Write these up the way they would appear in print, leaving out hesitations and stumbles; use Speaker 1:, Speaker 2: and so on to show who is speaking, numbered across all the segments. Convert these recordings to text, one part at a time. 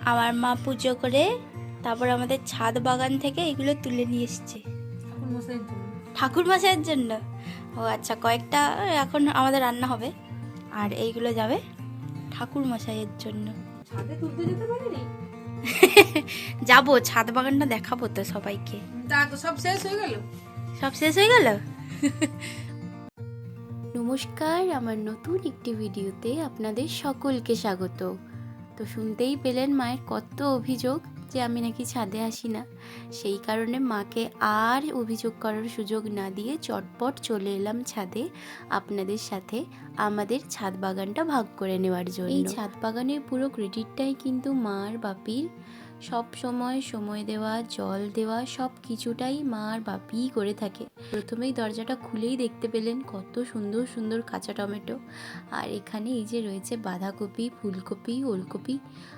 Speaker 1: আমার মা পুজো করে তারপর আমাদের ছাদ বাগান থেকে এগুলো তুলে নিয়ে এসছে ঠাকুর মশাইয়ের জন্য। ও আচ্ছা, কয়েকটা এখন আমাদের রান্না হবে আর এইগুলো যাবে ঠাকুর মশাইয়ের জন্য।
Speaker 2: ছাদে তুলতে যেতে পারিনি?
Speaker 1: যাবো, ছাদ বাগানটা দেখাবো তো সবাইকে।
Speaker 2: সব শেষ হয়ে গেল?
Speaker 1: সব শেষ হয়ে গেল। নমস্কার, আমার নতুন একটি ভিডিওতে আপনাদের সকলকে স্বাগত। তো শুনতেই পেলেন মায়ের কত অভিযোগ যে আমি নাকি ছাদে আসি না। সেই কারণে মাকে আর অভিযোগ করার সুযোগ না দিয়ে চটপট চলে এলাম ছাদে আপনাদের সাথে আমাদের ছাদ বাগানটা ভাগ করে নেওয়ার জন্য। এই ছাদ বাগানের পুরো ক্রেডিটটাই কিন্তু মার বাপির। সব সময় দেওয়া, জল দেওয়া, সব কিছুটাই মা আর বাপিই করে থাকে। প্রথমেই দরজাটা খুলেই দেখতে পেলেন কত সুন্দর সুন্দর কাঁচা টমেটো। আর এখানে এই যে রয়েছে বাঁধাকপি, ফুলকপি, ওলকপি।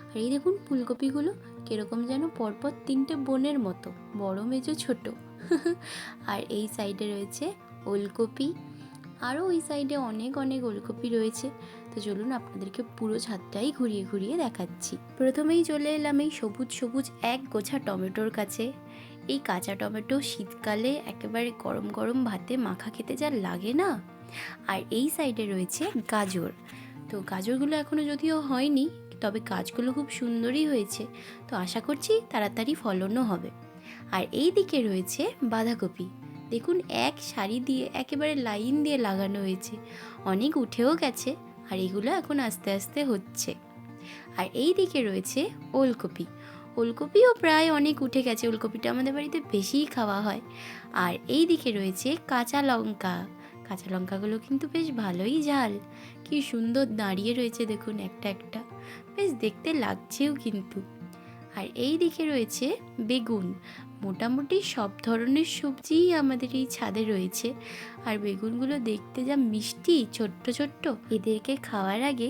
Speaker 1: আর এই দেখুন ফুলকপিগুলো কিরকম যেন পরপর 3টে বোনের মতো, বড় মেজো ছোট। আর এই সাইডে রয়েছে ওলকপি, আরও ওই সাইডে অনেক অনেক ওলকপি রয়েছে। তো চলুন আপনাদেরকে পুরো ছাদটাই ঘুরিয়ে ঘুরিয়ে দেখাচ্ছি। প্রথমেই চলে এলাম এই সবুজ সবুজ এক গোছা টমেটোর কাছে। এই কাঁচা টমেটো শীতকালে একেবারে গরম গরম ভাতে মাখা খেতে যা লাগে না। আর এই সাইডে রয়েছে গাজর। তো গাজরগুলো এখনও যদিও হয়নি, তবে গাছগুলো খুব সুন্দরই হয়েছে। তো আশা করছি তাড়াতাড়ি ফলনও হবে। আর এই দিকে রয়েছে বাঁধাকপি। দেখুন এক সারি দিয়ে একেবারে লাইন দিয়ে লাগানো হয়েছে, অনেক উঠেও গেছে। আর এগুলো এখন আস্তে আস্তে হচ্ছে। আর এই দিকে রয়েছে ওলকপি। ওলকপিও প্রায় অনেক উঠে গেছে, ওলকপিটা আমাদের বাড়িতে বেশিই খাওয়া হয়। আর এই দিকে রয়েছে কাঁচা লঙ্কা। কাঁচা লঙ্কাগুলো কিন্তু বেশ ভালোই ঝাল, কি সুন্দর দাঁড়িয়ে রয়েছে দেখুন একটা একটা, বেশ দেখতে লাগছেও কিন্তু। আর এই দিকে রয়েছে বেগুন। মোটামুটি সব ধরনের সবজিই আমাদের এই ছাদে রয়েছে। আর বেগুনগুলো দেখতে যা মিষ্টি, ছোট্ট ছোট্ট, এদেরকে খাওয়ার আগে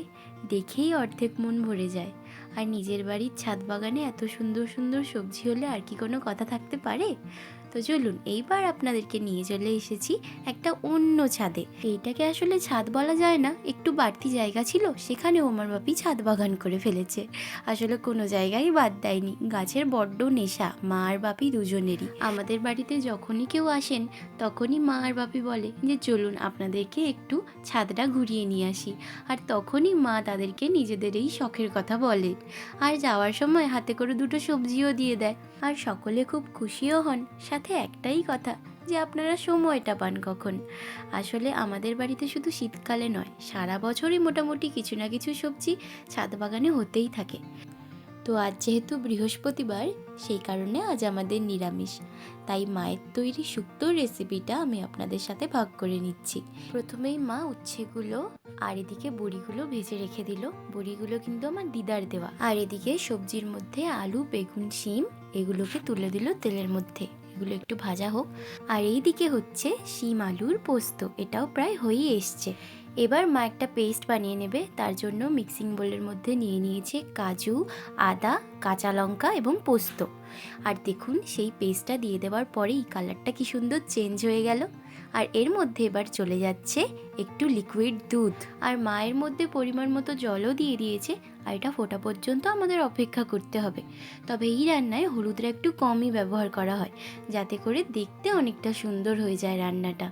Speaker 1: দেখেই অর্ধেক মন ভরে যায়। আর নিজের বাড়ির ছাদ বাগানে এত সুন্দর সুন্দর সবজি হলে আর কি কোনো কথা থাকতে পারে। তো চলুন এইবার আপনাদেরকে নিয়ে চলে এসেছি একটা অন্য ছাদে। এইটাকে আসলে ছাদ বলা যায় না, একটু বাড়তি জায়গা ছিল, সেখানেও আমার বাপি ছাদ বাগান করে ফেলেছে। আসলে কোনো জায়গায় বাদ দেয়নি, গাছের বড্ড নেশা মা আর বাপি দুজনেরই। আমাদের বাড়িতে যখনই কেউ আসেন তখনই মা আর বাপি বলে যে চলুন আপনাদেরকে একটু ছাদটা ঘুরিয়ে নিয়ে আসি। আর তখনই মা তাদেরকে নিজেদের এই শখের কথা বলে। আর যাওয়ার সময় হাতে করে 2টো সবজিও দিয়ে দেয়। আর সকলে খুব খুশিও হন। সাথে একটাই কথা যে আপনারা সময়টা পান কখন। আসলে আমাদের বাড়িতে শুধু শীতকালে নয়, সারা বছরই মোটামুটি কিছু না কিছু সবজি ছাদ বাগানে হতেই থাকে। তো আজ যেহেতু বৃহস্পতিবার, সেই কারণে আজ আমাদের নিরামিষ। তাই মায়ের তৈরি শুক্তোর রেসিপিটা আমি আপনাদের সাথে ভাগ করে নিচ্ছি। প্রথমেই মা উচ্ছেগুলো আর এদিকে বড়িগুলো ভেজে রেখে দিল। বড়িগুলো কিন্তু আমার দিদার দেওয়া। আর এদিকে সবজির মধ্যে আলু, বেগুন, শিম এগুলোকে তুলে দিল তেলের মধ্যে, এগুলো একটু ভাজা হোক। আর এইদিকে হচ্ছে শিম আলুর পোস্ত, এটাও প্রায় হয়েই এসছে। এবার মা একটা পেস্ট বানিয়ে নেবে, তার জন্য মিক্সিং বোলের মধ্যে নিয়ে নিয়েছে কাজু, আদা, কাঁচা লঙ্কা এবং পোস্ত। আর দেখুন সেই পেস্টটা দিয়ে দেওয়ার পরেই কালারটা কি সুন্দর চেঞ্জ হয়ে গেল। আর এর মধ্যে এবার চলে যাচ্ছে একটু লিকুইড দুধ। আর মায়ের মধ্যে পরিমাণ মতো জলও দিয়ে দিয়েছে। আর এটা ফোটা পর্যন্ত আমাদের অপেক্ষা করতে হবে। তবে এই রান্নায় হলুদটা একটু কমই ব্যবহার করা হয়, যাতে করে দেখতে অনেকটা সুন্দর হয়ে যায় রান্নাটা।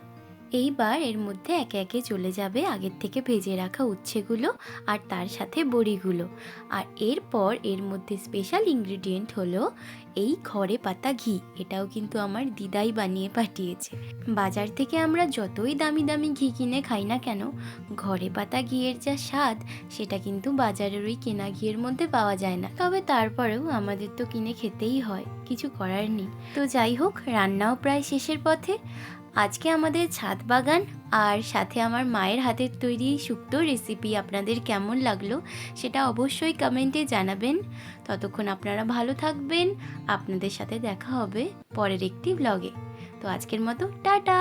Speaker 1: এইবার এর মধ্যে একে একে চলে যাবে আগের থেকে ভেজে রাখা উচ্ছেগুলো আর তার সাথে বড়িগুলো। আর এরপর এর মধ্যে স্পেশাল ইনগ্রিডিয়েন্ট হলো এই ঘরে পাতা ঘি। এটাও কিন্তু আমার দিদাই বানিয়ে পাঠিয়েছে। বাজার থেকে আমরা যতই দামি দামি ঘি কিনে খাই না কেন, ঘরে পাতা ঘিয়ের যা স্বাদ সেটা কিন্তু বাজারের ওই কেনা ঘিয়ের মধ্যে পাওয়া যায় না। তবে তারপরেও আমাদের তো কিনে খেতেই হয়, কিছু করার নেই। তো যাই হোক, রান্নাও প্রায় শেষের পথে। আজকে আমাদের ছাদ বাগান আর সাথে আমার মায়ের হাতের তৈরি শুক্তোর রেসিপি আপনাদের কেমন লাগলো সেটা অবশ্যই কমেন্টে জানাবেন। ততক্ষণ আপনারা ভালো থাকবেন। আপনাদের সাথে দেখা হবে পরের একটি ব্লগে। তো আজকের মতো টাটা।